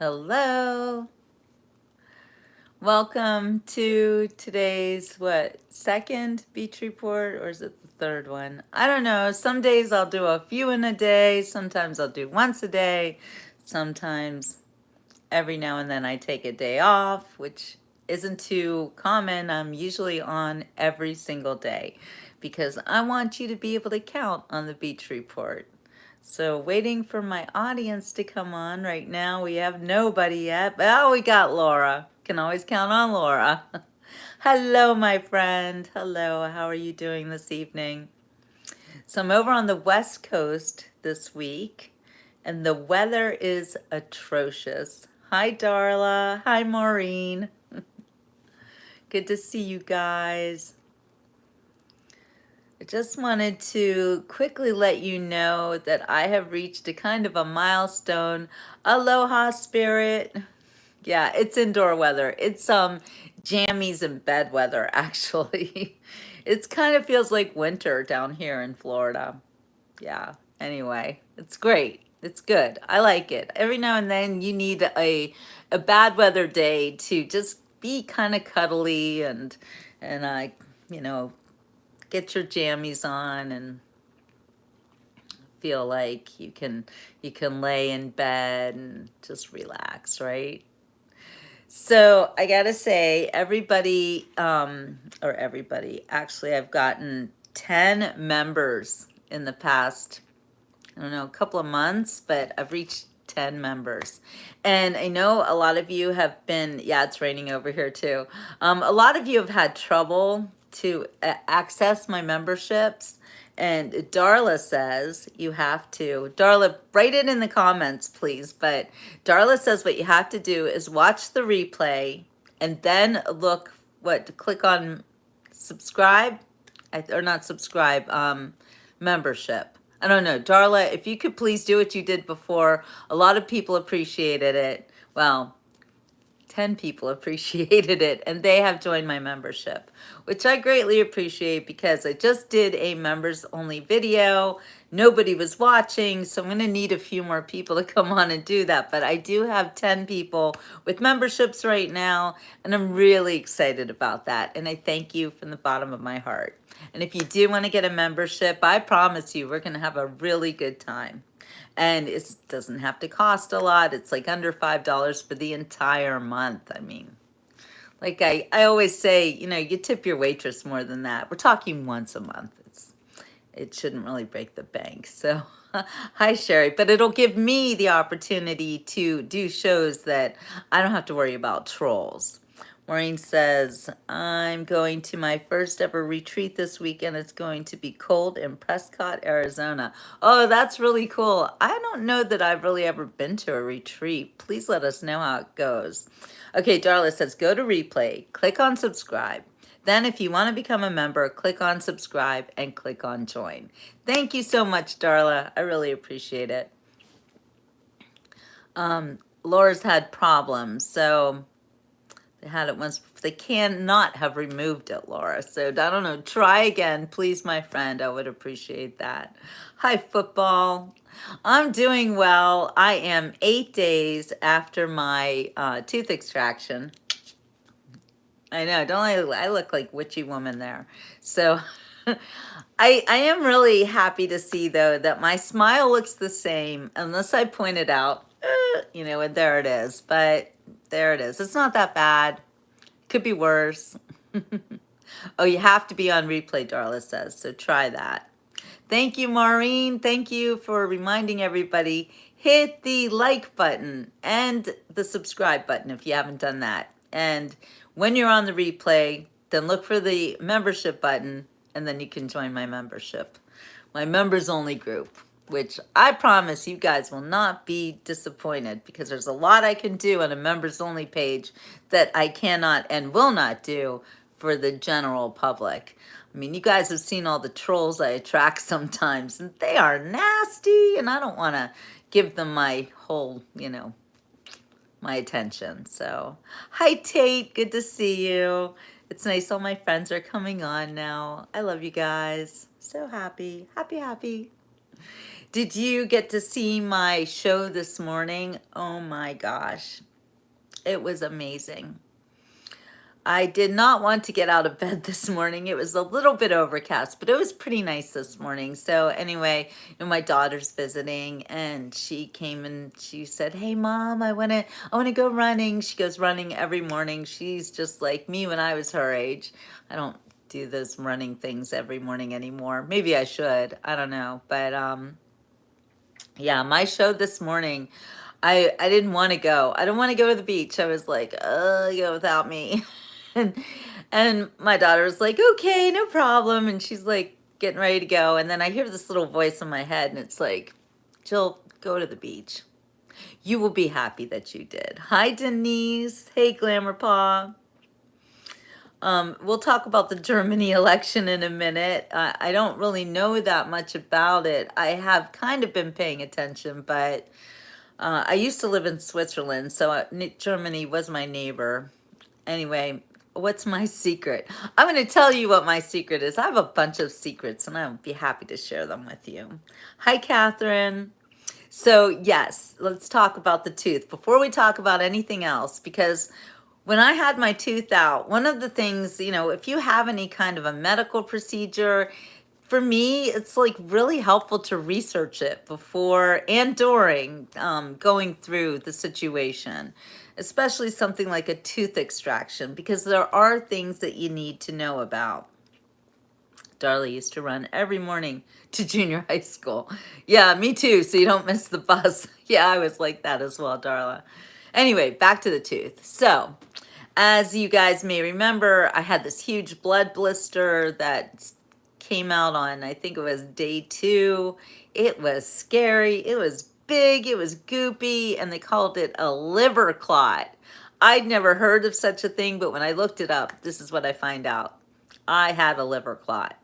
Hello. Welcome to today's, second beach report, or is it the third one? I don't know. Some days I'll do a few in a day. Sometimes I'll do once a day. Sometimes every now and then I take a day off, which isn't too common. I'm usually on every single day because I want you to be able to count on the beach report. So waiting for my audience to come on right now. We have nobody yet, but we got Laura. Can always count on Laura. Hello, my friend. Hello, how are you doing this evening? So I'm over on the West Coast this week, and the weather is atrocious. Hi, Darla. Hi, Maureen. Good to see you guys. I just wanted to quickly let you know that I have reached a kind of a milestone. Aloha, Spirit. Yeah, it's indoor weather. It's jammies and bed weather, actually. It's kind of feels like winter down here in Florida. Yeah, anyway, it's great. It's good. I like it. Every now and then you need a bad weather day to just be kind of cuddly and you know, get your jammies on and feel like you can lay in bed and just relax, right? So I gotta say, actually, I've gotten 10 members in the past, I don't know, a couple of months, but I've reached 10 members. And I know a lot of you have been, yeah, it's raining over here too. A lot of you have had trouble to access my memberships. And Darla says you have to, Darla, write it in the comments, please. But Darla says what you have to do is watch the replay and then click on subscribe, or not subscribe, membership. I don't know. Darla, if you could please do what you did before. A lot of people appreciated it. Well, 10 people appreciated it, and they have joined my membership, which I greatly appreciate because I just did a members only video. Nobody was watching, so I'm going to need a few more people to come on and do that. But I do have 10 people with memberships right now, and I'm really excited about that. And I thank you from the bottom of my heart. And if you do want to get a membership, I promise you we're going to have a really good time. And it doesn't have to cost a lot. It's like under $5 for the entire month. I mean, like I always say, you tip your waitress more than that. We're talking once a month. It shouldn't really break the bank. So hi, Sherry. But it'll give me the opportunity to do shows that I don't have to worry about trolls. Maureen says, I'm going to my first ever retreat this weekend. It's going to be cold in Prescott, Arizona. Oh, that's really cool. I don't know that I've really ever been to a retreat. Please let us know how it goes. Okay, Darla says, go to replay, click on subscribe. Then if you want to become a member, click on subscribe and click on join. Thank you so much, Darla. I really appreciate it. Laura's had problems, so they had it once. They cannot have removed it, Laura. So I don't know. Try again, please, my friend. I would appreciate that. Hi, football. I'm doing well. I am 8 days after my tooth extraction. I know. Don't I look like witchy woman there? So I am really happy to see though that my smile looks the same unless I point it out. And there it is. But there it is. It's not that bad. Could be worse. Oh, you have to be on replay, Darla says, so try that. Thank you, Maureen. Thank you for reminding everybody. Hit the like button and the subscribe button if you haven't done that. And when you're on the replay, then look for the membership button, and then you can join my membership, my members only group, which I promise you guys will not be disappointed because there's a lot I can do on a members only page that I cannot and will not do for the general public. I mean, you guys have seen all the trolls I attract sometimes, and they are nasty, and I don't want to give them my whole, my attention. So, hi, Tate. Good to see you. It's nice all my friends are coming on now. I love you guys. So happy, happy, happy. Did you get to see my show this morning? Oh my gosh, it was amazing. I did not want to get out of bed this morning. It was a little bit overcast, but it was pretty nice this morning. So anyway, my daughter's visiting and she came and she said, "Hey mom, I want to go running." She goes running every morning. She's just like me when I was her age. I don't do those running things every morning anymore. Maybe I should. I don't know. But yeah, my show this morning, I didn't want to go. I don't want to go to the beach. I was like, go without me." and and my daughter was like, "Okay, no problem." And she's like getting ready to go. And then I hear this little voice in my head and it's like, "Jill, go to the beach. You will be happy that you did." Hi, Denise. Hey, Glamour Paw. We'll talk about the Germany election in a minute. I don't really know that much about it. I have kind of been paying attention, but I used to live in Switzerland, so Germany was my neighbor. Anyway, what's my secret? I'm going to tell you what my secret is. I have a bunch of secrets, and I'll be happy to share them with you. Hi, Catherine. So, yes, let's talk about the tooth before we talk about anything else, because when I had my tooth out, one of the things, if you have any kind of a medical procedure, for me, it's like really helpful to research it before and during going through the situation, especially something like a tooth extraction, because there are things that you need to know about. Darla used to run every morning to junior high school. Yeah, me too, so you don't miss the bus. Yeah, I was like that as well, Darla. Anyway, back to the tooth. So, as you guys may remember, I had this huge blood blister that came out on, I think it was day 2. It was scary. It was big. It was goopy, and they called it a liver clot. I'd never heard of such a thing, but when I looked it up, this is what I find out. I had a liver clot.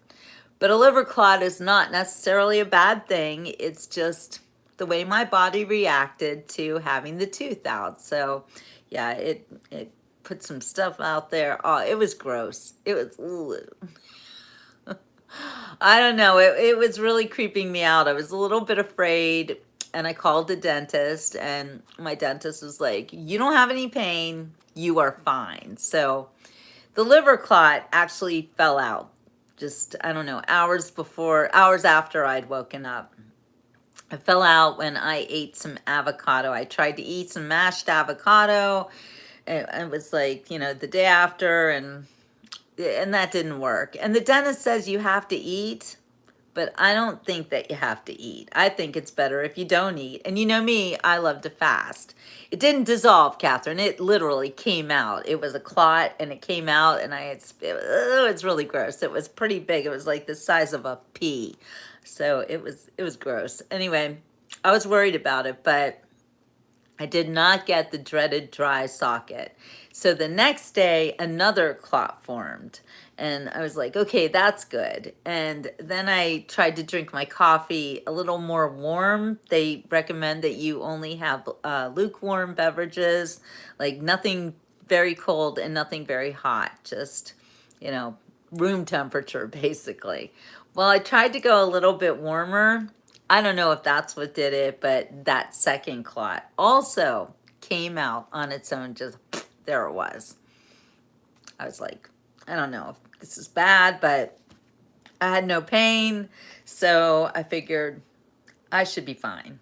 But a liver clot is not necessarily a bad thing. It's just the way my body reacted to having the tooth out. So, yeah, it put some stuff out there. Oh, it was gross. It was, I don't know. It was really creeping me out. I was a little bit afraid, and I called the dentist, and my dentist was like, "You don't have any pain. You are fine." So the liver clot actually fell out just, I don't know, hours after I'd woken up. It fell out when I ate some avocado. I tried to eat some mashed avocado. It was like, the day after, and that didn't work. And the dentist says you have to eat, but I don't think that you have to eat. I think it's better if you don't eat. And you know me, I love to fast. It didn't dissolve, Catherine. It literally came out. It was a clot and it came out, and it's really gross. It was pretty big. It was like the size of a pea. So it was gross. Anyway, I was worried about it, but I did not get the dreaded dry socket. So the next day, another clot formed. And I was like, okay, that's good. And then I tried to drink my coffee a little more warm. They recommend that you only have lukewarm beverages, like nothing very cold and nothing very hot, just, room temperature, basically. Well, I tried to go a little bit warmer. I don't know if that's what did it, but that second clot also came out on its own. Just there it was. I was like, I don't know if this is bad, but I had no pain, so I figured I should be fine.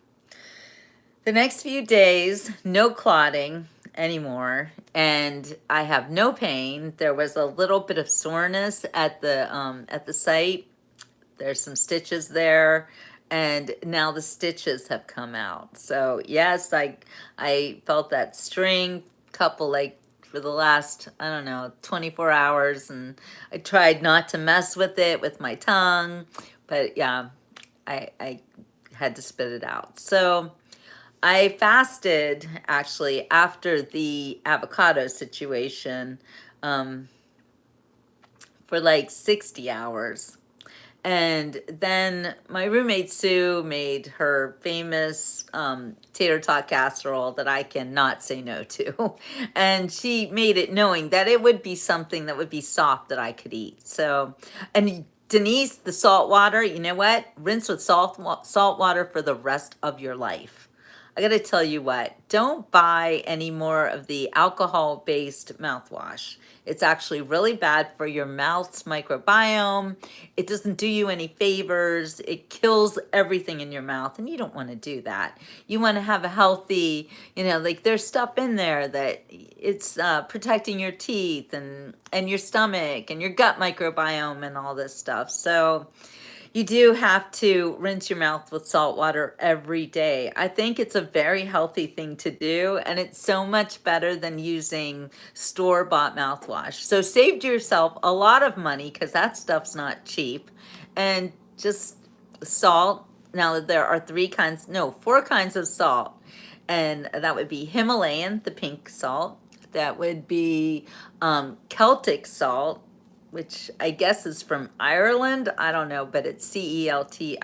The next few days, no clotting anymore, and I have no pain. There was a little bit of soreness at the site. There's some stitches there, and now the stitches have come out. So yes, I felt that string couple like for the last, I don't know, 24 hours, and I tried not to mess with it with my tongue, but yeah, I had to spit it out. So I fasted actually after the avocado situation for like 60 hours. And then my roommate Sue made her famous tater tot casserole that I cannot say no to. And she made it knowing that it would be something that would be soft that I could eat. So, and Denise, the salt water, you know what? Rinse with salt water for the rest of your life. I got to tell you what, don't buy any more of the alcohol-based mouthwash. It's actually really bad for your mouth's microbiome. It doesn't do you any favors. It kills everything in your mouth, and you don't want to do that. You want to have a healthy, like there's stuff in there that it's protecting your teeth and your stomach and your gut microbiome and all this stuff. So you do have to rinse your mouth with salt water every day. I think it's a very healthy thing to do, and it's so much better than using store-bought mouthwash. So saved yourself a lot of money because that stuff's not cheap. And just salt. Now there are four kinds of salt. And that would be Himalayan, the pink salt. That would be Celtic salt, which I guess is from Ireland. I don't know, but it's Celtic.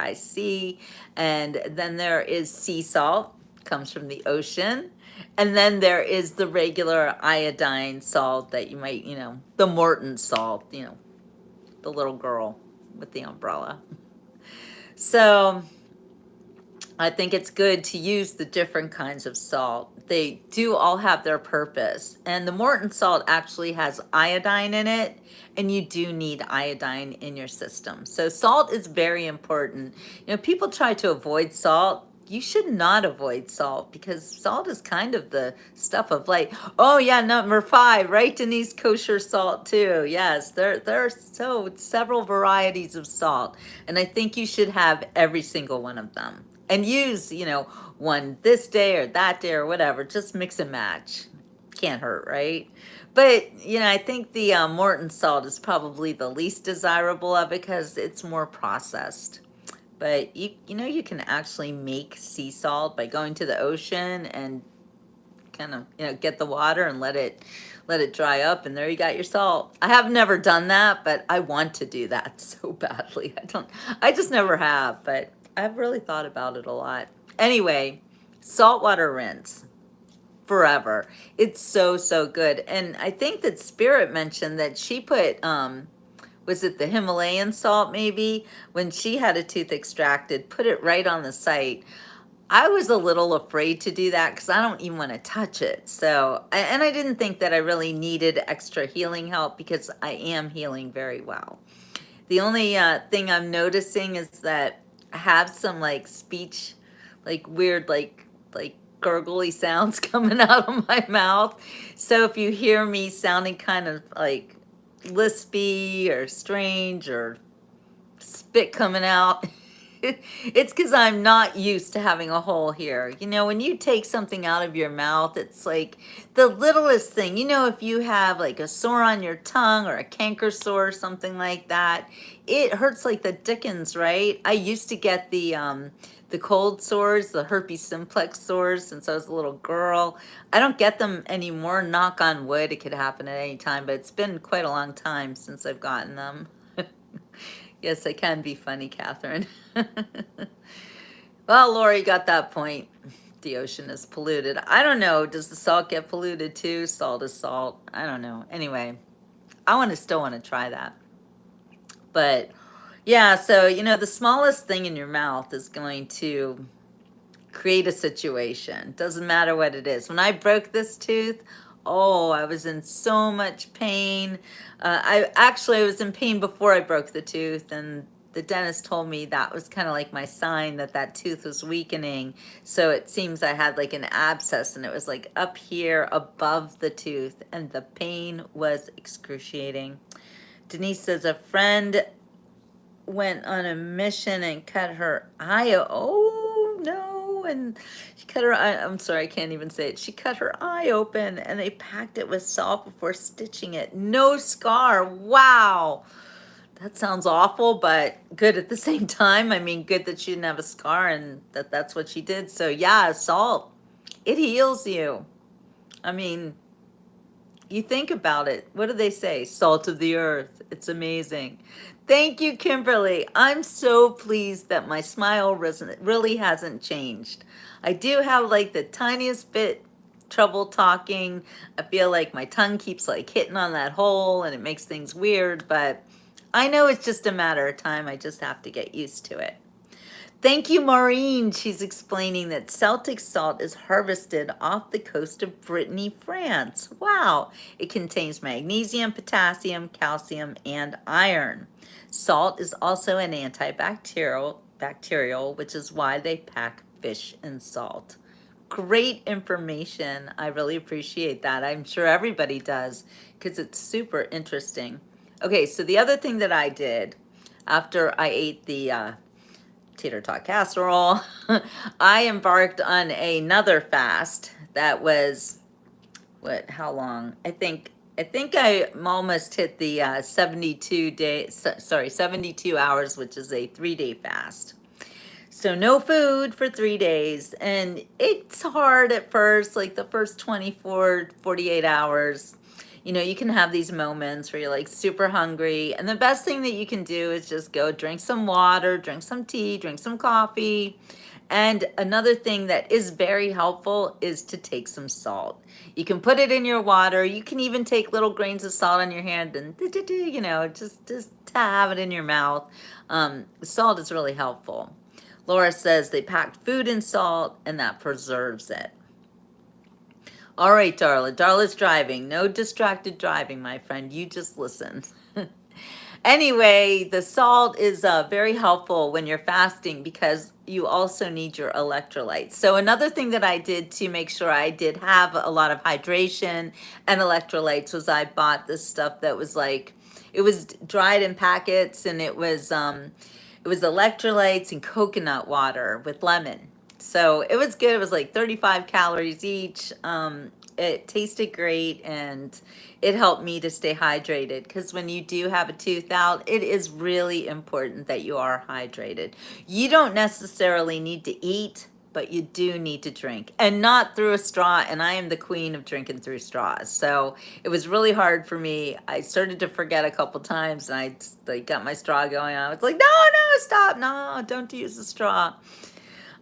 And then there is sea salt, comes from the ocean. And then there is the regular iodine salt that you might, the Morton salt, the little girl with the umbrella. So I think it's good to use the different kinds of salt. They do all have their purpose. And the Morton salt actually has iodine in it, and you do need iodine in your system. So salt is very important. People try to avoid salt. You should not avoid salt because salt is kind of the stuff of like, oh yeah, number 5, right, Denise? Kosher salt too. Yes, there are several varieties of salt, and I think you should have every single one of them. And use, one this day or that day or whatever. Just mix and match. Can't hurt, right? But, I think the Morton salt is probably the least desirable of it because it's more processed. But, you can actually make sea salt by going to the ocean and kind of, get the water and let it dry up, and there you got your salt. I have never done that, but I want to do that so badly. I just never have, but I've really thought about it a lot. Anyway, saltwater rinse forever. It's so, so good. And I think that Spirit mentioned that she put, was it the Himalayan salt maybe? When she had a tooth extracted, put it right on the site. I was a little afraid to do that because I don't even want to touch it. So, and I didn't think that I really needed extra healing help because I am healing very well. The only thing I'm noticing is that I have some like speech, like weird, like gurgly sounds coming out of my mouth. So if you hear me sounding kind of like lispy or strange or spit coming out, it's because I'm not used to having a hole here. When you take something out of your mouth, it's like the littlest thing. If you have like a sore on your tongue or a canker sore or something like that, it hurts like the dickens, right? I used to get the cold sores, the herpes simplex sores since I was a little girl. I don't get them anymore, knock on wood. It could happen at any time, but it's been quite a long time since I've gotten them. Yes, I can be funny, Catherine. Well, Lori got that point. The ocean is polluted. I don't know. Does the salt get polluted too? Salt is salt. I don't know. Anyway, I still want to try that. But yeah, so, the smallest thing in your mouth is going to create a situation. Doesn't matter what it is. When I broke this tooth, oh, I was in so much pain. I was in pain before I broke the tooth, and the dentist told me that was kind of like my sign that tooth was weakening. So it seems I had like an abscess, and it was like up here above the tooth, and the pain was excruciating. Denise says a friend went on a mission and cut her eye. Oh no. And she cut her eye. I'm sorry, I can't even say it. She cut her eye open and they packed it with salt before stitching it. No scar. Wow. That sounds awful, but good at the same time. I mean, good that she didn't have a scar and that's what she did. So yeah, salt, it heals you. I mean, you think about it. What do they say? Salt of the earth. It's amazing. Thank you, Kimberly. I'm so pleased that my smile really hasn't changed. I do have like the tiniest bit trouble talking. I feel like my tongue keeps like hitting on that hole and it makes things weird, but I know it's just a matter of time. I just have to get used to it. Thank you, Maureen. She's explaining that Celtic salt is harvested off the coast of Brittany, France. Wow. It contains magnesium, potassium, calcium, and iron. Salt is also an bacterial, which is why they pack fish in salt. Great information. I really appreciate that. I'm sure everybody does because it's super interesting. Okay, so the other thing that I did after I ate the tater tot casserole, I embarked on another fast that was how long? I think I almost hit the 72 hours, which is a 3-day fast. So no food for 3 days. And it's hard at first, like the first 24, 48 hours. You know, you can have these moments where you're like super hungry. And the best thing that you can do is just go drink some water, drink some tea, drink some coffee. And another thing that is very helpful is to take some salt. You can put it in your water. You can even take little grains of salt on your hand and, you know, just to have it in your mouth. Salt is really helpful. Laura says they packed food in salt and that preserves it. All right, Darla. Darla's driving. No distracted driving, my friend. You just listen. Anyway, the salt is very helpful when you're fasting because you also need your electrolytes. So another thing that I did to make sure I did have a lot of hydration and electrolytes was I bought this stuff that was like, it was dried in packets, and it was electrolytes and coconut water with lemon. So it was good. It was like 35 calories each. It tasted great, and it helped me to stay hydrated because when you do have a tooth out, it is really important that you are hydrated. You don't necessarily need to eat, but you do need to drink, and not through a straw. And I am the queen of drinking through straws. So it was really hard for me. I started to forget a couple times, and I got my straw going. I was like, no, stop. No, don't use the straw.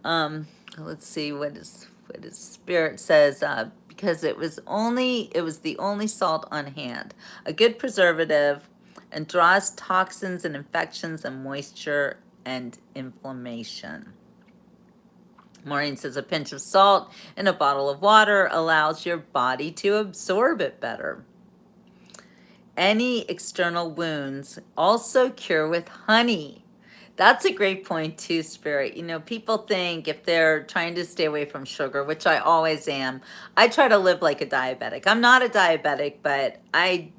Let's see what is Spirit says. Because it was the only salt on hand. A good preservative, and draws toxins and infections and moisture and inflammation. Maureen says a pinch of salt in a bottle of water allows your body to absorb it better. Any external wounds also cure with honey. That's a great point too, Spirit. You know, people think if they're trying to stay away from sugar, which I always am, I try to live like a diabetic. I'm not a diabetic, but I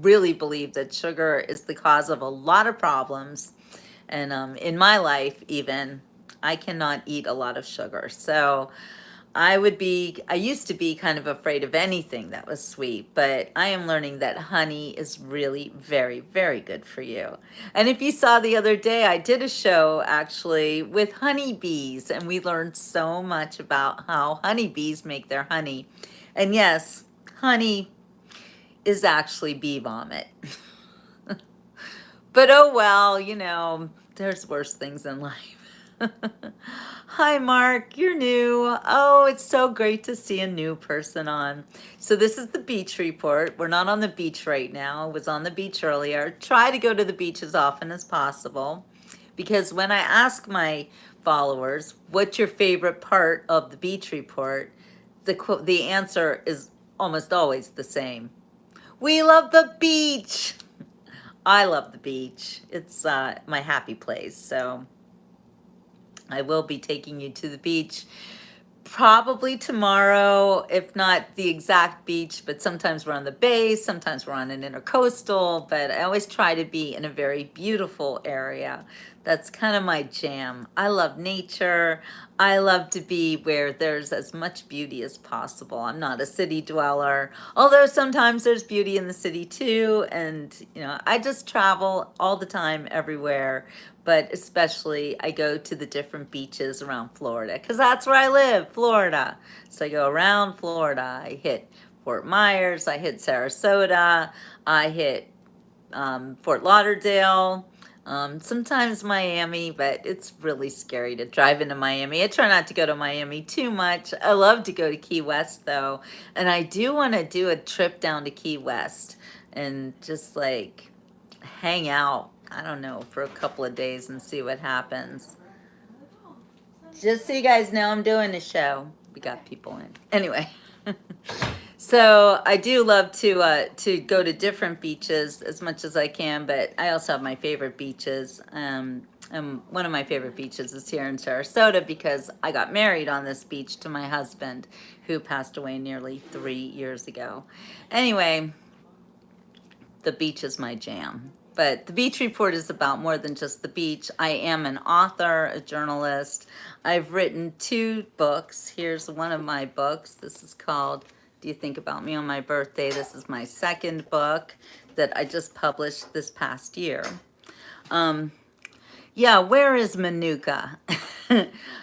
really believe that sugar is the cause of a lot of problems. And in my life, even, I cannot eat a lot of sugar. So I used to be kind of afraid of anything that was sweet, but I am learning that honey is really very, very good for you. And if you saw the other day, I did a show actually with honeybees, and we learned so much about how honeybees make their honey. And yes, honey is actually bee vomit. But oh well, you know, there's worse things in life. Hi, Mark. You're new. Oh, it's so great to see a new person on. So this is the beach report. We're not on the beach right now. I was on the beach earlier. Try to go to the beach as often as possible, because when I ask my followers, what's your favorite part of the beach report, the answer is almost always the same. We love the beach. I love the beach. It's my happy place. So I will be taking you to the beach probably tomorrow, if not the exact beach, but sometimes we're on the bay, sometimes we're on an intercoastal, but I always try to be in a very beautiful area. That's kind of my jam. I love nature. I love to be where there's as much beauty as possible. I'm not a city dweller, although sometimes there's beauty in the city too. And, you know, I just travel all the time everywhere, but especially I go to the different beaches around Florida because that's where I live, Florida. So I go around Florida. I hit Fort Myers, I hit Sarasota, I hit Fort Lauderdale, sometimes Miami, but it's really scary to drive into Miami. I try not to go to Miami too much. I love to go to Key West though, and I do want to do a trip down to Key West and just like hang out, I don't know, for a couple of days and see what happens. Just so you guys know, I'm doing a show. We got people in. Anyway. So I do love to go to different beaches as much as I can, but I also have my favorite beaches. One of my favorite beaches is here in Sarasota because I got married on this beach to my husband, who passed away nearly 3 years ago. Anyway, the beach is my jam. But the Beach Report is about more than just the beach. I am an author, a journalist. I've written 2 books. Here's one of my books. This is called Do You Think About Me on My Birthday? This is my second book that I just published this past year. Yeah, where is Manuka?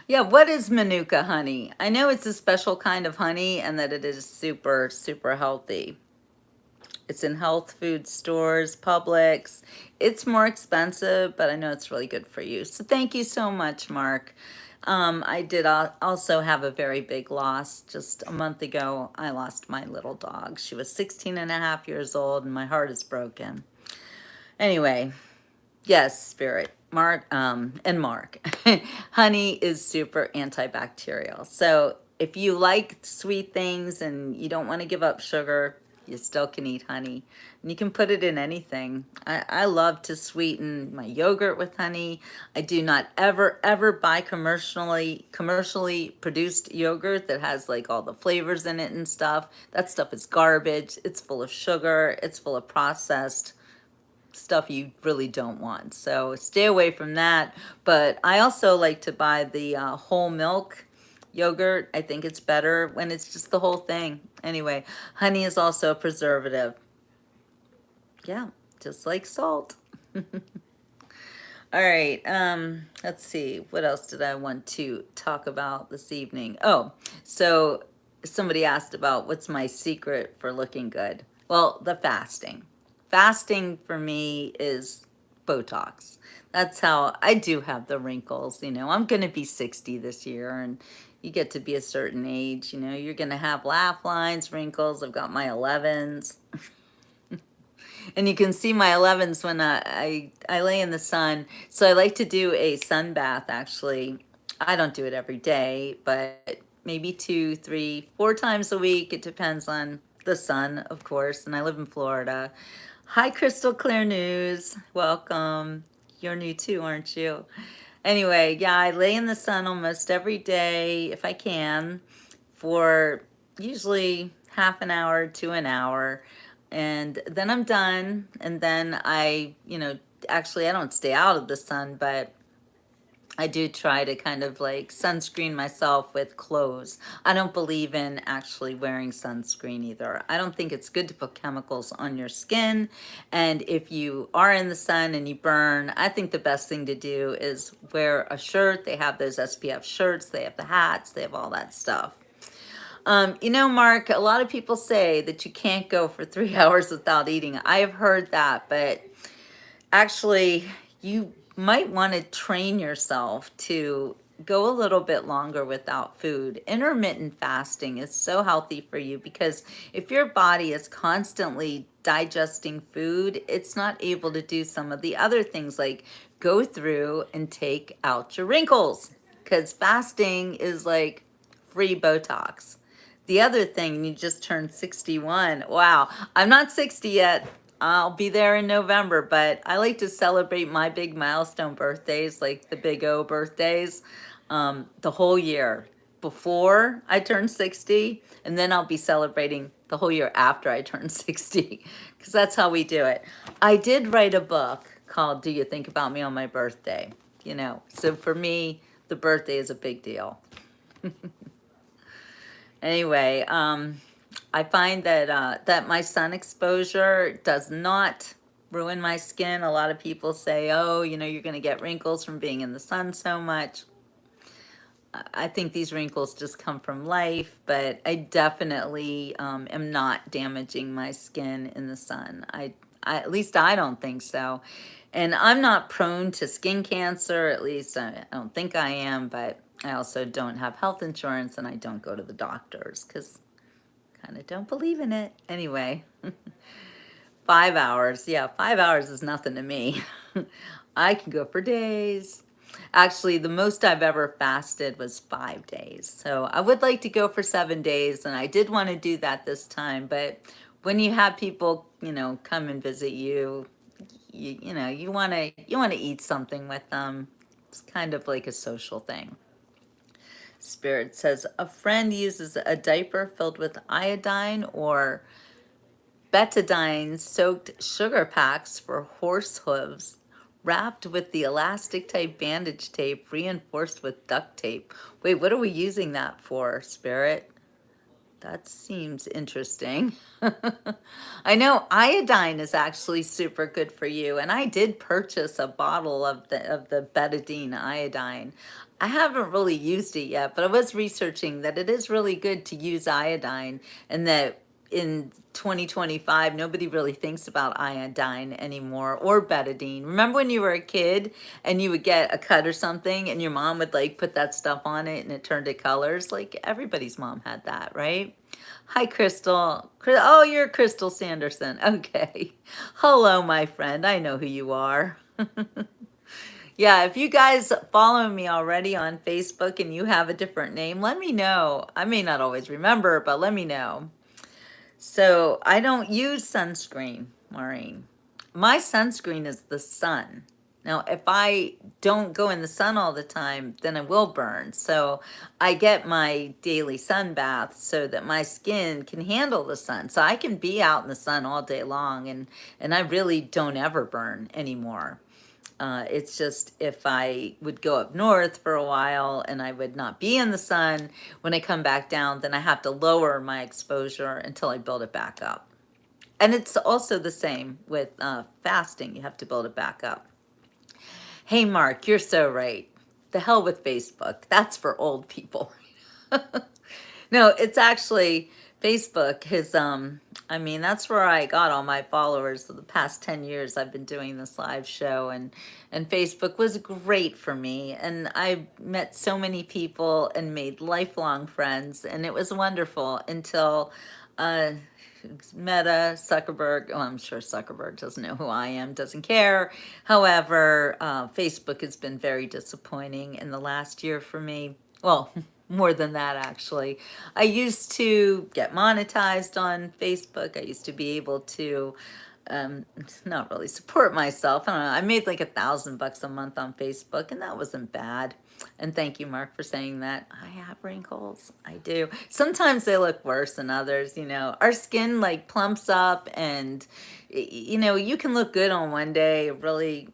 Yeah, what is Manuka honey? I know it's a special kind of honey and that it is super, super healthy. It's in health food stores, Publix. It's more expensive, but I know it's really good for you. So thank you so much, Mark. I did also have a very big loss. Just a month ago, I lost my little dog. She was 16 and a half years old, and my heart is broken. Anyway, yes, Spirit. Mark, and Mark. Honey is super antibacterial. So if you like sweet things and you don't want to give up sugar, you still can eat honey. And you can put it in anything. I love to sweeten my yogurt with honey. I do not ever buy commercially produced yogurt that has like all the flavors in it and stuff. That stuff is garbage. It's full of sugar. It's full of processed stuff you really don't want. So stay away from that. But I also like to buy the whole milk yogurt. I think it's better when it's just the whole thing. Anyway, honey is also a preservative. Yeah, just like salt. All right, let's see. What else did I want to talk about this evening? Oh, so somebody asked about what's my secret for looking good. Well, the fasting. Fasting for me is Botox. That's how I do have the wrinkles. I'm going to be 60 this year, and you get to be a certain age. You're going to have laugh lines, wrinkles. I've got my 11s. And you can see my 11s when I lay in the sun. So I like to do a sun bath, actually. I don't do it every day, but maybe 2, 3, 4 times a week. It depends on the sun, of course. And I live in Florida. Hi, Crystal Clear News. Welcome. You're new too, aren't you? Anyway, yeah, I lay in the sun almost every day if I can for usually half an hour to an hour, and then I'm done. And then actually I don't stay out of the sun, but I do try to kind of like sunscreen myself with clothes. I don't believe in actually wearing sunscreen either. I don't think it's good to put chemicals on your skin. And if you are in the sun and you burn, I think the best thing to do is wear a shirt. They have those SPF shirts, they have the hats, they have all that stuff. Mark, a lot of people say that you can't go for 3 hours without eating. I have heard that, but actually, you might want to train yourself to go a little bit longer without food. Intermittent fasting is so healthy for you because if your body is constantly digesting food, it's not able to do some of the other things like go through and take out your wrinkles, because fasting is like free Botox. The other thing, you just turned 61. Wow, I'm not 60 yet. I'll be there in November, but I like to celebrate my big milestone birthdays, like the big O birthdays, the whole year before I turn 60, and then I'll be celebrating the whole year after I turn 60, because that's how we do it. I did write a book called Do You Think About Me on My Birthday? So for me, the birthday is a big deal. Anyway, I find that my sun exposure does not ruin my skin. A lot of people say, oh, you're going to get wrinkles from being in the sun so much. I think these wrinkles just come from life, but I definitely am not damaging my skin in the sun. At least I don't think so. And I'm not prone to skin cancer, at least I don't think I am, but I also don't have health insurance and I don't go to the doctors because kind of don't believe in it. Anyway, 5 hours. Yeah, 5 hours is nothing to me. I can go for days. Actually, the most I've ever fasted was 5 days. So I would like to go for 7 days, and I did want to do that this time. But when you have people, come and visit you, you want to eat something with them. It's kind of like a social thing. Spirit says a friend uses a diaper filled with iodine or betadine soaked sugar packs for horse hooves, wrapped with the elastic type bandage tape reinforced with duct tape. Wait, what are we using that for, Spirit? That seems interesting. I know iodine is actually super good for you, and I did purchase a bottle of the betadine iodine. I haven't really used it yet, but I was researching that it is really good to use iodine, and that in 2025 nobody really thinks about iodine anymore or betadine. Remember when you were a kid and you would get a cut or something and your mom would like put that stuff on it and it turned to colors? Like everybody's mom had that, right? Hi, Crystal. Oh, you're Crystal Sanderson. Okay. Hello, my friend. I know who you are. Yeah, if you guys follow me already on Facebook and you have a different name, let me know. I may not always remember, but let me know. So I don't use sunscreen, Maureen. My sunscreen is the sun. Now, if I don't go in the sun all the time, then I will burn. So I get my daily sun bath so that my skin can handle the sun. So I can be out in the sun all day long, and I really don't ever burn anymore. It's just if I would go up north for a while and I would not be in the sun, when I come back down, then I have to lower my exposure until I build it back up. And it's also the same with fasting. You have to build it back up. Hey, Mark, you're so right. The hell with Facebook. That's for old people. No, it's actually Facebook has I mean, that's where I got all my followers. So the past 10 years I've been doing this live show, and Facebook was great for me, and I met so many people and made lifelong friends, and it was wonderful until uh Meta, Zuckerberg, well, I'm sure Zuckerberg doesn't know who I am, doesn't care. However, Facebook has been very disappointing in the last year for me. Well, more than that, actually. I used to get monetized on Facebook. I used to be able to not really support myself. I don't know. I made like $1,000 a month on Facebook, and that wasn't bad. And thank you, Mark, for saying that. I have wrinkles. I do. Sometimes they look worse than others. Our skin like plumps up, and you can look good on one day, really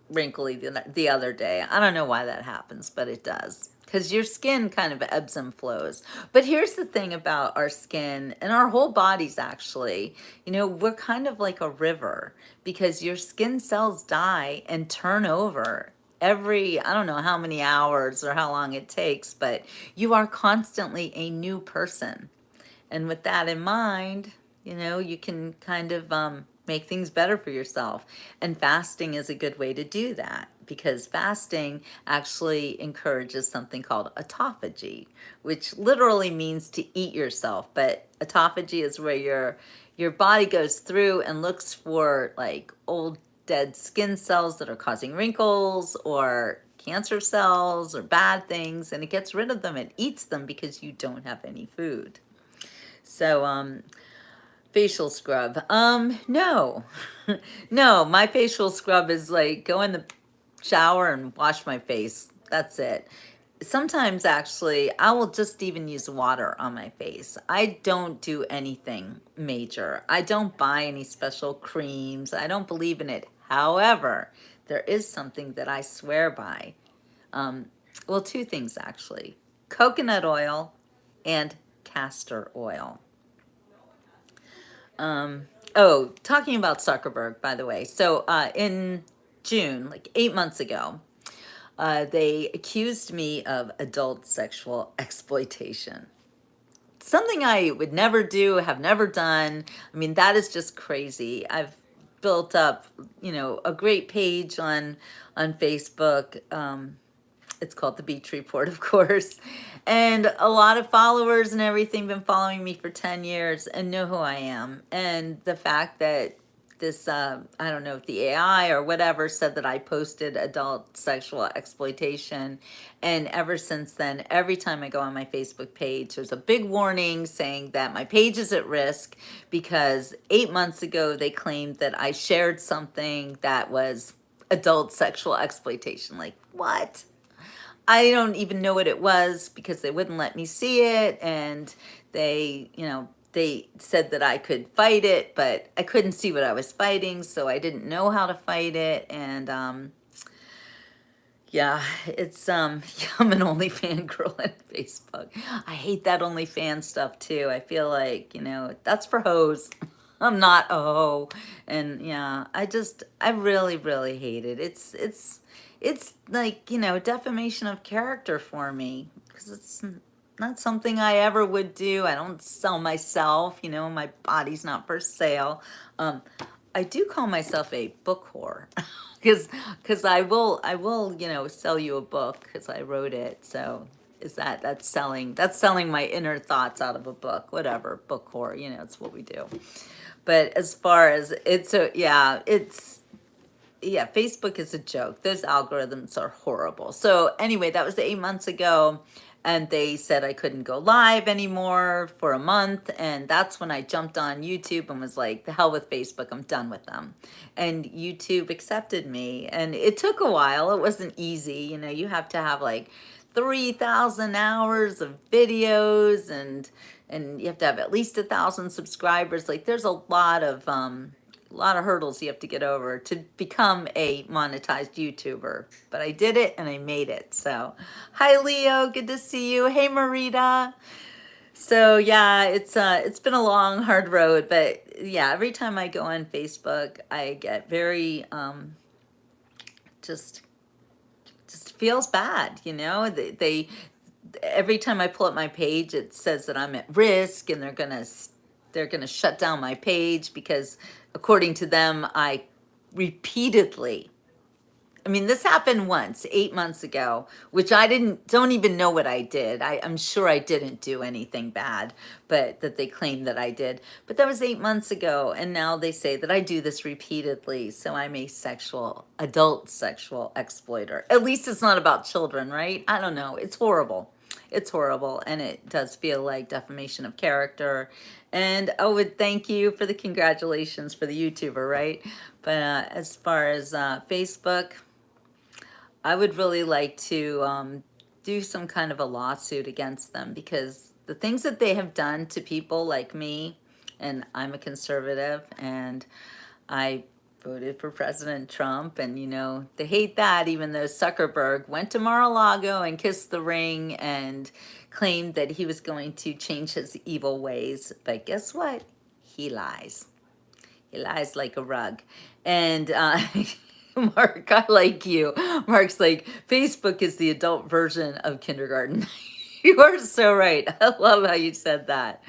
wrinkly the other day. I don't know why that happens, but it does. Because your skin kind of ebbs and flows. But here's the thing about our skin and our whole bodies, actually. We're kind of like a river, because your skin cells die and turn over every, I don't know how many hours or how long it takes, but you are constantly a new person. And with that in mind, you can kind of make things better for yourself. And fasting is a good way to do that, because fasting actually encourages something called autophagy, which literally means to eat yourself. But autophagy is where your body goes through and looks for like old dead skin cells that are causing wrinkles or cancer cells or bad things, and it gets rid of them. It eats them because you don't have any food. So, facial scrub. No. No, my facial scrub is like go in the shower and wash my face. That's it. Sometimes actually, I will just even use water on my face. I don't do anything major. I don't buy any special creams. I don't believe in it. However, there is something that I swear by. Well, two things actually: coconut oil and castor oil. Oh, talking about Zuckerberg, by the way. So in June, like 8 months ago, they accused me of adult sexual exploitation. Something I would never do, have never done. I mean, that is just crazy. I've built up, a great page on Facebook. It's called the Beach Report, of course, and a lot of followers and everything, been following me for 10 years and know who I am. And the fact that this I don't know if the AI or whatever said that I posted adult sexual exploitation. And ever since then, every time I go on my Facebook page, there's a big warning saying that my page is at risk because 8 months ago they claimed that I shared something that was adult sexual exploitation. Like, what? I don't even know what it was because they wouldn't let me see it. And they, they said that I could fight it, but I couldn't see what I was fighting. So I didn't know how to fight it. And, yeah, it's, yeah, I'm an OnlyFans girl on Facebook. I hate that OnlyFans stuff too. I feel like, that's for hoes. I'm not a hoe. And yeah, I really, really hate it. It's like, defamation of character for me because it's not something I ever would do. I don't sell myself, my body's not for sale. I do call myself a book whore because I will sell you a book because I wrote it. So is that's selling my inner thoughts out of a book, whatever. Book whore, it's what we do. But as far as yeah, Facebook is a joke. Those algorithms are horrible. So anyway, that was 8 months ago. And they said I couldn't go live anymore for a month. And that's when I jumped on YouTube and was like, the hell with Facebook. I'm done with them. And YouTube accepted me. And it took a while. It wasn't easy. You have to have like 3,000 hours of videos and you have to have at least 1,000 subscribers. Like there's a lot of hurdles you have to get over to become a monetized YouTuber. But I did it and I made it. So, hi Leo, good to see you. Hey Marita. So yeah, it's been a long, hard road, but yeah, every time I go on Facebook, I get very just feels bad, they every time I pull up my page, it says that I'm at risk and they're gonna shut down my page because according to them, repeatedly, I mean, this happened once 8 months ago, which don't even know what I did. I'm sure I didn't do anything bad, but that they claimed that I did. But that was 8 months ago. And now they say that I do this repeatedly. So I'm a adult sexual exploiter. At least it's not about children, right? I don't know. It's horrible. It's horrible. And it does feel like defamation of character. And I would thank you for the congratulations for the YouTuber, right? But as far as Facebook, I would really like to do some kind of a lawsuit against them because the things that they have done to people like me, and I'm a conservative, and I voted for President Trump, and they hate that, even though Zuckerberg went to Mar-a-Lago and kissed the ring and claimed that he was going to change his evil ways. But guess what? He lies. He lies like a rug. And Mark, I like you. Mark's like, Facebook is the adult version of kindergarten. You are so right. I love how you said that.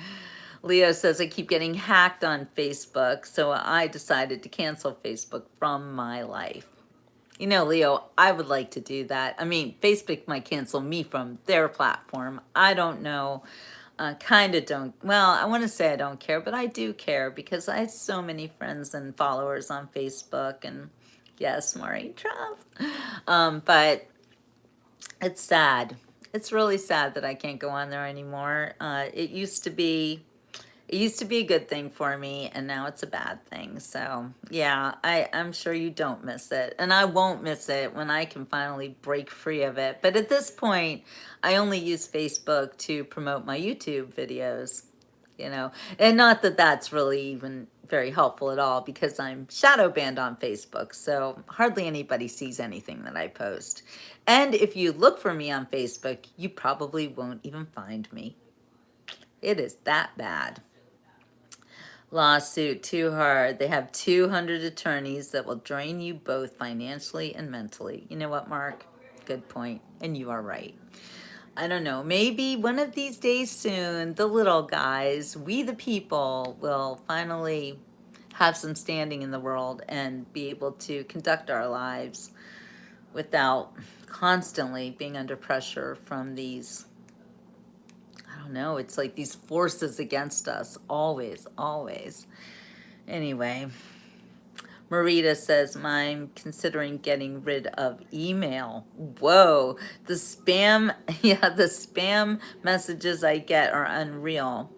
Leo says, I keep getting hacked on Facebook, so I decided to cancel Facebook from my life. Leo, I would like to do that. I mean, Facebook might cancel me from their platform. I don't know. Kind of don't. Well, I want to say I don't care, but I do care because I have so many friends and followers on Facebook. And yes, Maury Trump. But it's sad. It's really sad that I can't go on there anymore. It used to be a good thing for me, and now it's a bad thing. So yeah, I'm sure you don't miss it, and I won't miss it when I can finally break free of it. But at this point, I only use Facebook to promote my YouTube videos, and not that that's really even very helpful at all because I'm shadow banned on Facebook, so hardly anybody sees anything that I post. And if you look for me on Facebook, you probably won't even find me. It is that bad. Lawsuit too hard. They have 200 attorneys that will drain you both financially and mentally. You know what, Mark? Good point. And you are right. I don't know. Maybe one of these days soon, the little guys, we the people, will finally have some standing in the world and be able to conduct our lives without constantly being under pressure from these, I don't know, it's like these forces against us, always, always. Anyway, Marita says, I'm considering getting rid of email. Whoa, the spam, yeah, the spam messages I get are unreal.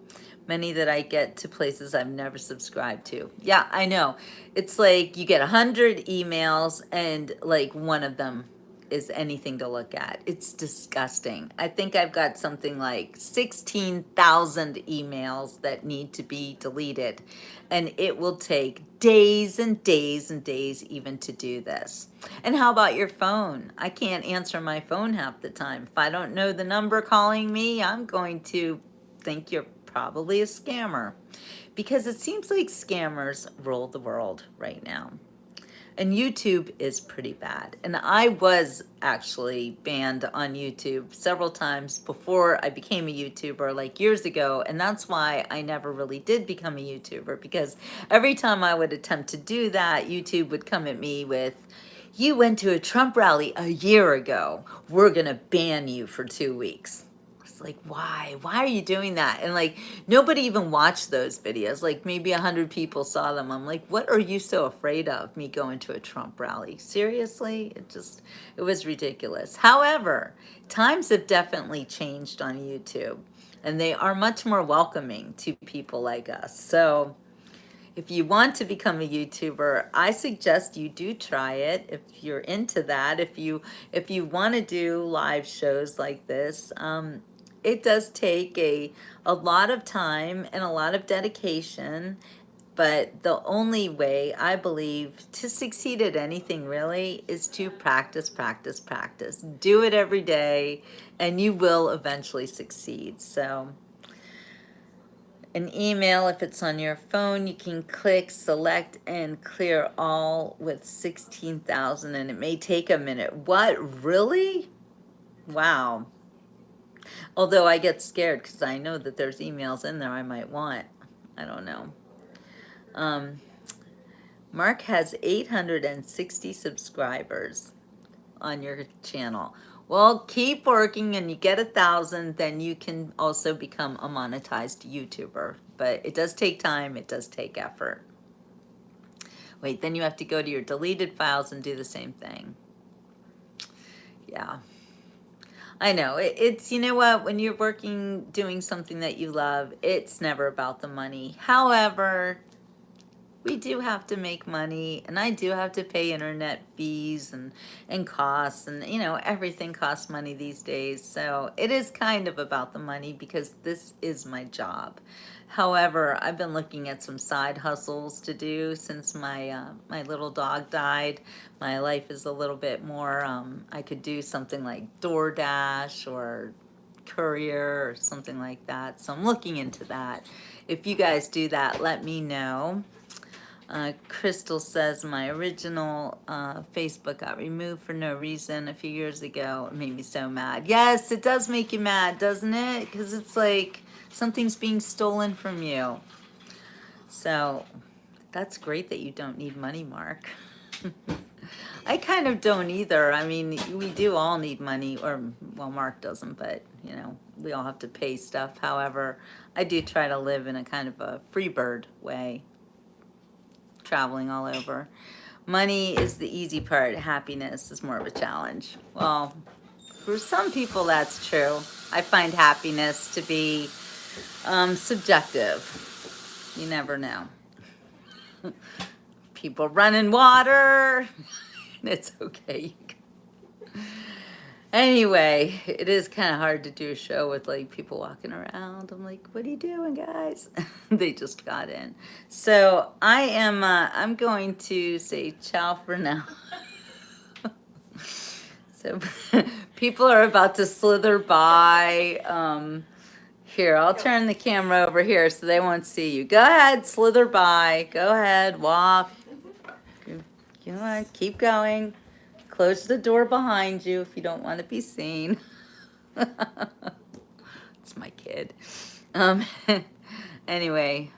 Many that I get to places I've never subscribed to. Yeah, I know. It's like you get 100 emails and like one of them is anything to look at. It's disgusting. I think I've got something like 16,000 emails that need to be deleted, and it will take days and days and days even to do this. And how about your phone? I can't answer my phone half the time. If I don't know the number calling me, I'm going to think you're probably a scammer, because it seems like scammers rule the world right now. And YouTube is pretty bad. And I was actually banned on YouTube several times before I became a YouTuber, like years ago. And that's why I never really did become a YouTuber, because every time I would attempt to do that, YouTube would come at me with, you went to a Trump rally a year ago. We're going to ban you for 2 weeks. It's like, why? Why are you doing that? And like, nobody even watched those videos. Like maybe 100 people saw them. I'm like, what are you so afraid of, me going to a Trump rally? Seriously? It was ridiculous. However, times have definitely changed on YouTube, and they are much more welcoming to people like us. So if you want to become a YouTuber, I suggest you do try it if you're into that. If you want to do live shows like this, it does take a lot of time and a lot of dedication. But the only way, I believe, to succeed at anything really is to practice, practice, practice. Do it every day, and you will eventually succeed. So an email, if it's on your phone, you can click select and clear all with 16,000, and it may take a minute. What, really? Wow. Although I get scared because I know that there's emails in there I might want. I don't know. Mark has 860 subscribers on your channel. Well, keep working, and you get 1,000, then you can also become a monetized YouTuber. But it does take time, it does take effort. Wait, then you have to go to your deleted files and do the same thing. Yeah. I know. It's, you know what, when you're working, doing something that you love, it's never about the money. However, we do have to make money, and I do have to pay internet fees and costs, and you know, everything costs money these days. So it is kind of about the money because this is my job. However, I've been looking at some side hustles to do since my little dog died. My life is a little bit more, I could do something like DoorDash or Courier or something like that. So I'm looking into that. If you guys do that, let me know. Crystal says, my original Facebook got removed for no reason a few years ago. It made me so mad. Yes, it does make you mad, doesn't it? Because it's like something's being stolen from you. So that's great that you don't need money, Mark. I kind of don't either. I mean, we do all need money, or, well, Mark doesn't, but, you know, we all have to pay stuff. However, I do try to live in a kind of a free bird way, traveling all over. Money is the easy part. Happiness is more of a challenge. Well, for some people that's true. I find happiness to be subjective. You never know. People running water. It's okay. Anyway, it is kind of hard to do a show with like people walking around. I'm like, what are you doing, guys? They just got in. So I'm going to say ciao for now. So people are about to slither by. Here, I'll turn the camera over here so they won't see you. Go ahead, slither by. Go ahead, walk. Go on, keep going. Close the door behind you if you don't want to be seen. It's my kid. Um, anyway,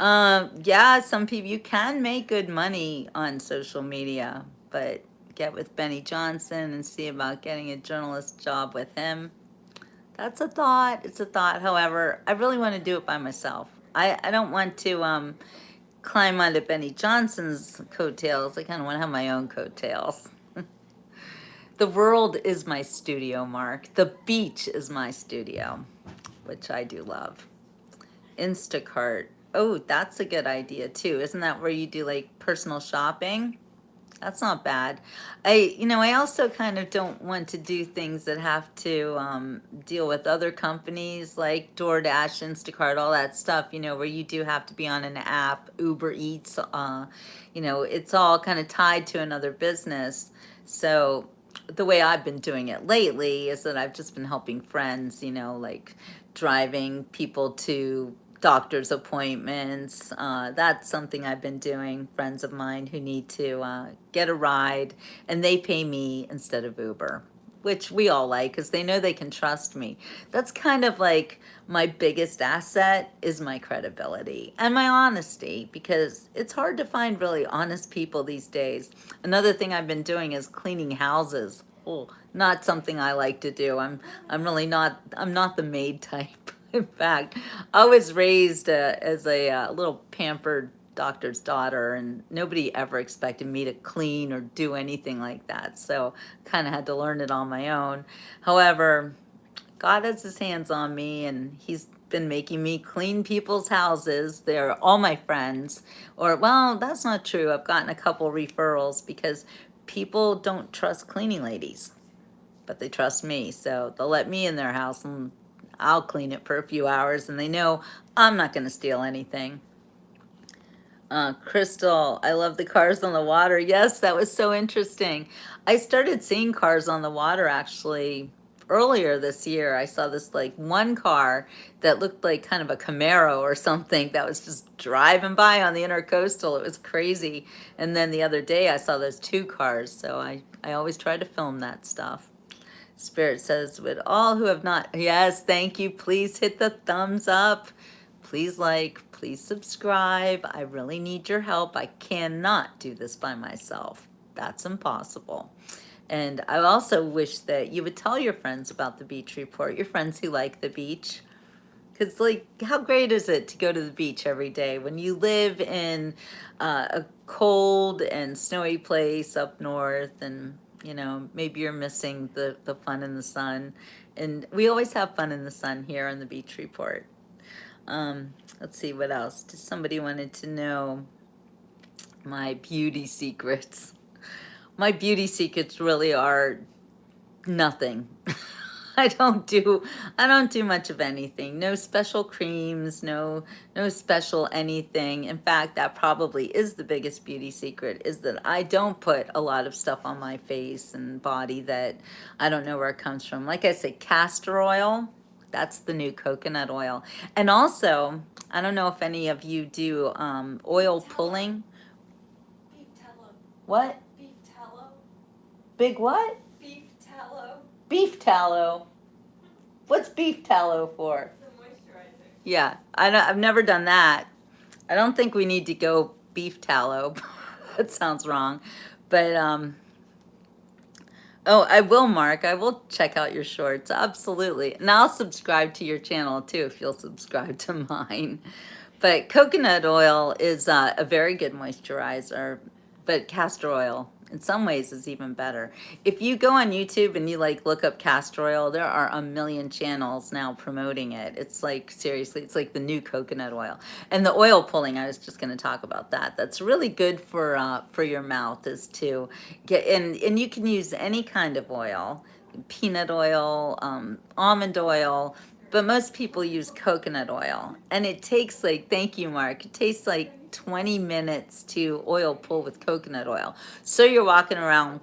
yeah, some people, you can make good money on social media, but get with Benny Johnson and see about getting a journalist job with him. That's a thought. It's a thought. However, I really want to do it by myself. I don't want to climb onto Benny Johnson's coattails. I kind of want to have my own coattails. The world is my studio, Mark. The beach is my studio, which I do love. Instacart. Oh, that's a good idea too. Isn't that where you do like personal shopping? That's not bad. I also kind of don't want to do things that have to deal with other companies like DoorDash, Instacart, all that stuff, where you do have to be on an app, Uber Eats, it's all kind of tied to another business. So the way I've been doing it lately is that I've just been helping friends, like driving people to doctor's appointments. That's something I've been doing. Friends of mine who need to get a ride, and they pay me instead of Uber, which we all like because they know they can trust me. That's kind of like my biggest asset is my credibility and my honesty, because it's hard to find really honest people these days. Another thing I've been doing is cleaning houses. Oh, not something I like to do. I'm really not. I'm not the maid type. In fact, I was raised as a little pampered doctor's daughter, and nobody ever expected me to clean or do anything like that. So kind of had to learn it on my own. However, God has his hands on me, and he's been making me clean people's houses. They're all my friends. Or, well, that's not true. I've gotten a couple referrals because people don't trust cleaning ladies, but they trust me. So they'll let me in their house and I'll clean it for a few hours, and they know I'm not going to steal anything. Crystal, I love the cars on the water. Yes, that was so interesting. I started seeing cars on the water actually earlier this year. I saw this like one car that looked like kind of a Camaro or something that was just driving by on the intercoastal. It was crazy. And then the other day I saw those two cars. So I always try to film that stuff. Spirit says, with all who have not, yes, thank you. Please hit the thumbs up. Please like, please subscribe. I really need your help. I cannot do this by myself. That's impossible. And I also wish that you would tell your friends about the beach report, your friends who like the beach. Because, like, how great is it to go to the beach every day when you live in a cold and snowy place up north, and maybe you're missing the fun in the sun. And we always have fun in the sun here on the beach report. Let's see, what else? Somebody wanted to know my beauty secrets. My beauty secrets really are nothing. I don't do much of anything. No special creams, no special anything. In fact, that probably is the biggest beauty secret, is that I don't put a lot of stuff on my face and body that I don't know where it comes from. Like I say, castor oil, that's the new coconut oil. And also, I don't know if any of you do oil pulling. Beef tallow. What? Beef tallow. Big what? Beef tallow. Beef tallow. What's beef tallow for? It's a moisturizer. Yeah, I've never done that. I don't think we need to go beef tallow. That sounds wrong. But, oh, I will, Mark. I will check out your shorts. Absolutely. And I'll subscribe to your channel, too, if you'll subscribe to mine. But coconut oil is a very good moisturizer, but castor oil in some ways is even better. If you go on YouTube and you like look up castor oil, there are a million channels now promoting it. It's like, seriously, it's like the new coconut oil. And the oil pulling, I was just going to talk about that. That's really good for your mouth, is to get, and you can use any kind of oil, peanut oil, almond oil, but most people use coconut oil. And it takes like, thank you, Mark, it takes like 20 minutes to oil pull with coconut oil. So you're walking around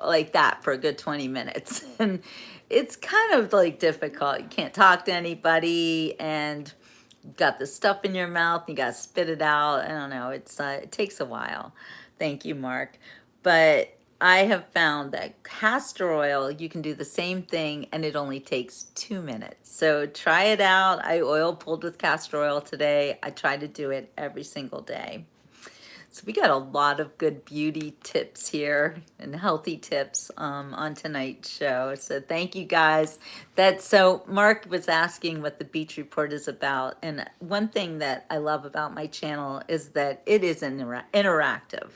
like that for a good 20 minutes. And it's kind of like difficult. You can't talk to anybody, and you've got the stuff in your mouth, you got to spit it out. I don't know. It takes a while. Thank you, Mark. But I have found that castor oil, you can do the same thing and it only takes 2 minutes. So try it out. I oil pulled with castor oil today. I try to do it every single day. So we got a lot of good beauty tips here and healthy tips on tonight's show. So thank you guys. That's so Mark was asking what the Beach Report is about. And one thing that I love about my channel is that it is interactive.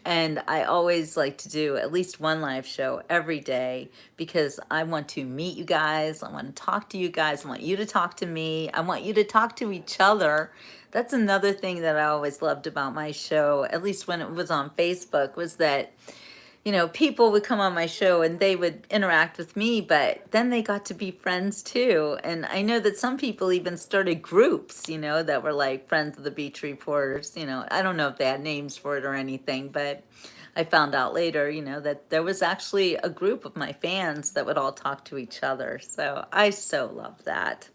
And I always like to do at least one live show every day because I want to meet you guys. I want to talk to you guys. I want you to talk to me. I want you to talk to each other. That's another thing that I always loved about my show, at least when it was on Facebook, was that people would come on my show and they would interact with me, but then they got to be friends too. And I know that some people even started groups, that were like Friends of the Beach Reporters. I don't know if they had names for it or anything, but I found out later, that there was actually a group of my fans that would all talk to each other. So I so love that.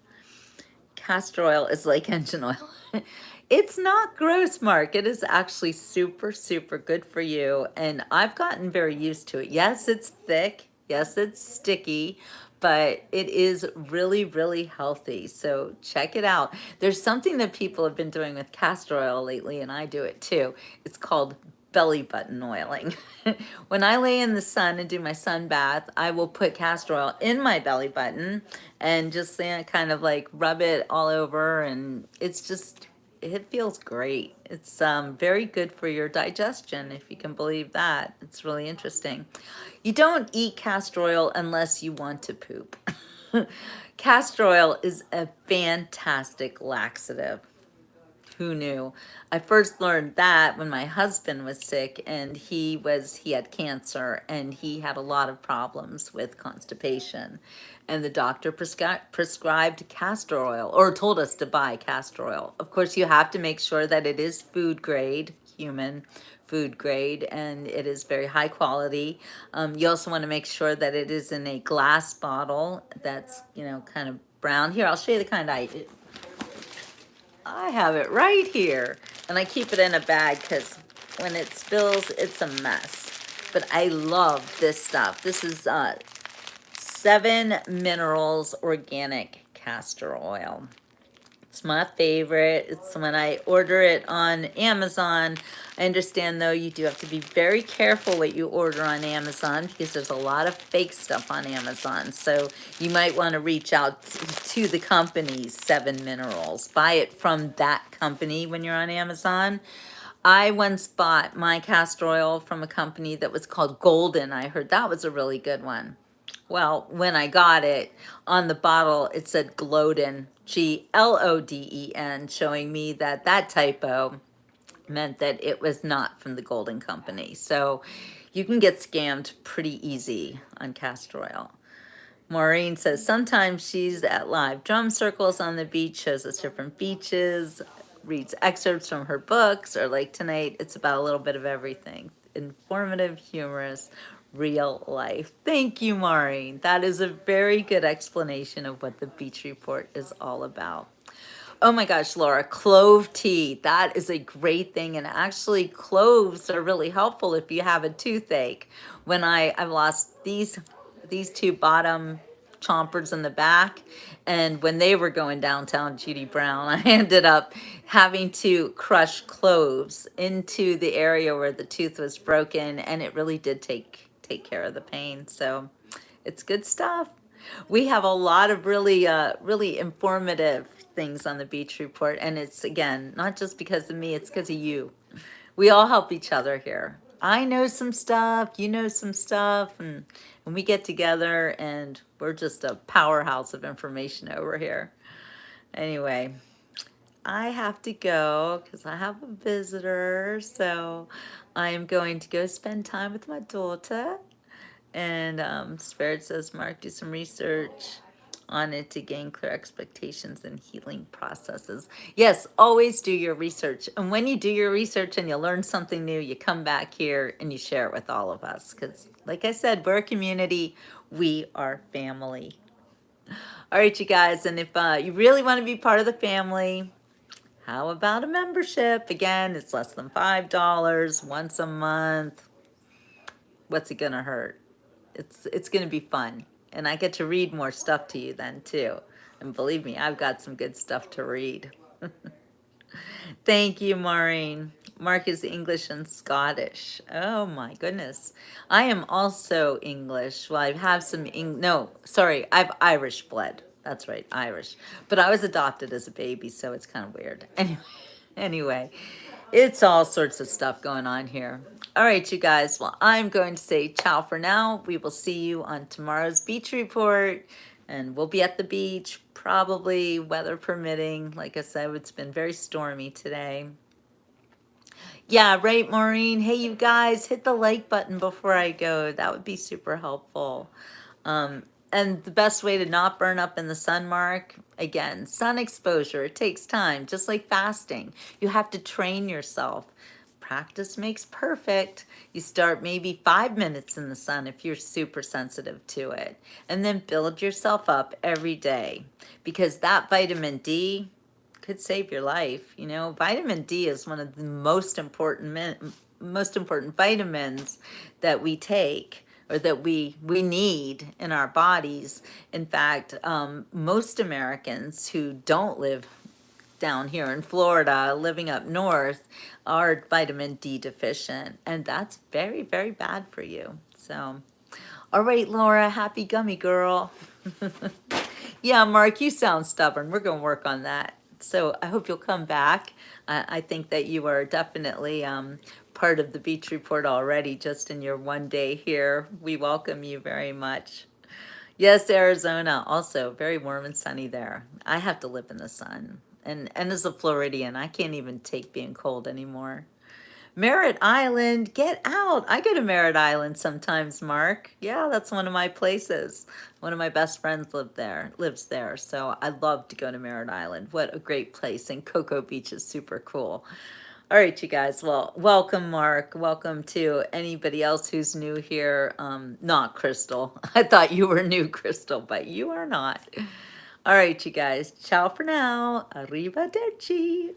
Castor oil is like engine oil. It's not gross, Mark. It is actually super, super good for you. And I've gotten very used to it. Yes, it's thick. Yes, it's sticky, but it is really, really healthy. So check it out. There's something that people have been doing with castor oil lately, and I do it too. It's called belly button oiling. When I lay in the sun and do my sun bath, I will put castor oil in my belly button and just kind of like rub it all over, and it feels great. It's very good for your digestion, if you can believe that. It's really interesting. You don't eat castor oil unless you want to poop. Castor oil is a fantastic laxative. Who knew? I first learned that when my husband was sick and he had cancer and he had a lot of problems with constipation. And the doctor prescribed castor oil, or told us to buy castor oil. Of course, you have to make sure that it is food grade, human food grade, and it is very high quality. You also want to make sure that it is in a glass bottle that's, kind of brown. Here, I'll show you the kind I have it right here, and I keep it in a bag because when it spills, it's a mess. But I love this stuff. This is 7 Minerals Organic Castor Oil. It's my favorite. It's when I order it on Amazon. I understand, though, you do have to be very careful what you order on Amazon because there's a lot of fake stuff on Amazon. So you might want to reach out to the company, 7 Minerals. Buy it from that company when you're on Amazon. I once bought my castor oil from a company that was called Golden. I heard that was a really good one. Well, when I got it, on the bottle, it said Gloden, Gloden, showing me that typo meant that it was not from the Golden Company. So you can get scammed pretty easy on castor oil. Maureen says sometimes she's at live drum circles on the beach, shows us different beaches, reads excerpts from her books, or like tonight, it's about a little bit of everything. Informative, humorous, real life. Thank you, Maureen. That is a very good explanation of what the Beach Report is all about. Oh my gosh, Laura, clove tea. That is a great thing. And actually, cloves are really helpful if you have a toothache. When I've lost these two bottom chompers in the back, and when they were going downtown Judy Brown, I ended up having to crush cloves into the area where the tooth was broken, and it really did take care of the pain. So it's good stuff. We have a lot of really informative things on the Beach Report, and it's, again, not just because of me, it's because of you. We all help each other here. I know some stuff, you know some stuff, and we get together and we're just a powerhouse of information over here. Anyway, I have to go because I have a visitor, so I am going to go spend time with my daughter. And Spirit says, Mark, do some research on it to gain clear expectations and healing processes. Yes, always do your research. And when you do your research and you learn something new, you come back here and you share it with all of us. Because, like I said, we're a community. We are family. All right, you guys. And if you really want to be part of the family, how about a membership? Again, it's less than $5 once a month. What's it going to hurt? It's going to be fun. And I get to read more stuff to you then, too. And believe me, I've got some good stuff to read. Thank you, Maureen. Mark is English and Scottish. Oh my goodness. I am also English. Well, I have some no, sorry, I have Irish blood. That's right, Irish. But I was adopted as a baby, so it's kind of weird. Anyway, it's all sorts of stuff going on here. All right, you guys. Well, I'm going to say ciao for now. We will see you on tomorrow's beach report, and we'll be at the beach, probably weather permitting. Like I said, it's been very stormy today. Yeah, right, Maureen. Hey, you guys, hit the like button before I go. That would be super helpful. Um, and the best way to not burn up in the sun, Mark, again, sun exposure. It takes time, just like fasting. You have to train yourself. Practice makes perfect. You start maybe 5 minutes in the sun if you're super sensitive to it, and then build yourself up every day, because that vitamin D could save your life. You know, vitamin D is one of the most important vitamins that we take, or that we need in our bodies. In fact, most Americans who don't live down here in Florida, living up north, are vitamin D deficient, and that's very, very bad for you. So, all right, Laura, happy gummy girl. Yeah, Mark, you sound stubborn. We're going to work on that. So I hope you'll come back. I think that you are definitely part of the beach report already, just in your one day here. We welcome you very much. Yes, Arizona, also very warm and sunny there. I have to live in the sun. And as a Floridian, I can't even take being cold anymore. Merritt Island, get out. I go to Merritt Island sometimes, Mark. Yeah, that's one of my places. One of my best friends lives there. So I love to go to Merritt Island. What a great place. And Cocoa Beach is super cool. All right, you guys. Well, welcome, Mark. Welcome to anybody else who's new here. Not Crystal. I thought you were new, Crystal, but you are not. All right, you guys. Ciao for now. Arrivederci.